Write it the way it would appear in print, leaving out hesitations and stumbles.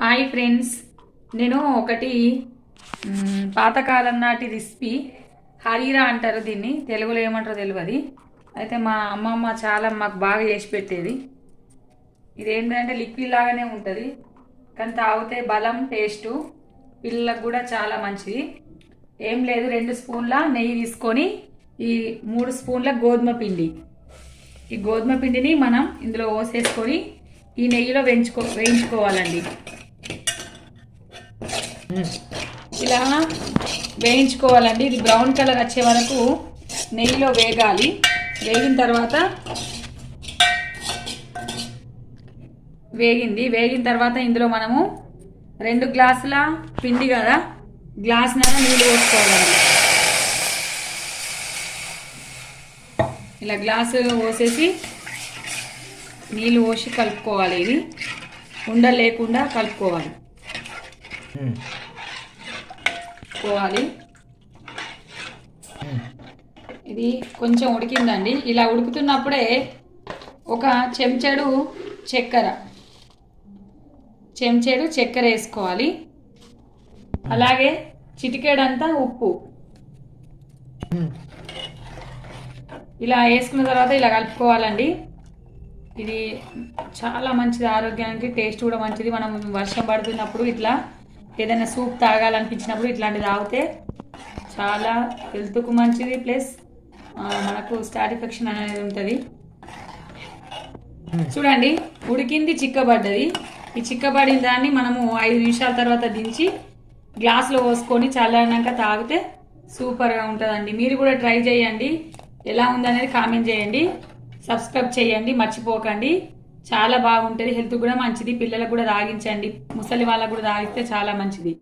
Hi friends, నేను ఒకటి పాతకాలం నాటి రెసిపీ హరీరా అంటారు. దీన్ని తెలుగులో ఏమంటారో తెలియదు. అయితే మా అమ్మమ్మ చాలా మాకు బాగా చేసి పెట్టేది. ఇది ఏంటంటే లిక్విడ్ లాగానే ఉంటుంది, కానీ తాగితే బలం, టేస్టు పిల్లలకు కూడా చాలా మంచిది. ఏం లేదు, 2 స్పూన్ల నెయ్యి తీసుకొని ఈ 3 స్పూన్ల గోధుమ పిండి, ఈ గోధుమ పిండిని మనం ఇందులో పోసేసుకొని ఈ నెయ్యిలో వేయించుకోవాలండి. ఇలా వేయించుకోవాలండి. ఇది బ్రౌన్ కలర్ వచ్చే వరకు నెయ్యిలో వేగాలి. వేగిన తర్వాత ఇందులో మనము 2 గ్లాసుల పిండి కదా, గ్లాసున్నర నీళ్ళు పోసుకోవాలండి. ఇలా గ్లాసు పోసేసి నీళ్ళు పోసి కలుపుకోవాలి. ఇది ఉండలు లేకుండా కలుపుకోవాలి. ఇది కొంచెం ఉడికిందండి. ఇలా ఉడుకుతున్నప్పుడే ఒక చెంచాడు చక్కెర వేసుకోవాలి. అలాగే చిటికెడంతా ఉప్పు. ఇలా వేసుకున్న తర్వాత ఇలా కలుపుకోవాలండి. ఇది చాలా మంచిది, ఆరోగ్యానికి టేస్ట్ కూడా మంచిది. మనం వర్షం పడుతున్నప్పుడు ఇట్లా ఏదైనా సూప్ తాగాలనిపించినప్పుడు ఇట్లాంటివి తాగితే చాలా హెల్త్కు మంచిది, ప్లస్ మనకు సాటిస్ఫాక్షన్ అనేది ఉంటుంది. చూడండి, ఉడికింది, చిక్కబడ్డది. ఈ చిక్కబడిన దాన్ని మనము 5 నిమిషాల తర్వాత దించి గ్లాసులో పోసుకొని చల్లారినాక తాగితే సూపర్గా ఉంటుందండి. మీరు కూడా ట్రై చేయండి. ఎలా ఉందనేది కామెంట్ చేయండి. సబ్స్క్రైబ్ చేయండి, మర్చిపోకండి. చాలా బాగుంటుంది, హెల్త్ కూడా మంచిది. పిల్లలకు కూడా తాగించండి, ముసలి వాళ్ళకు కూడా తాగిస్తే చాలా మంచిది.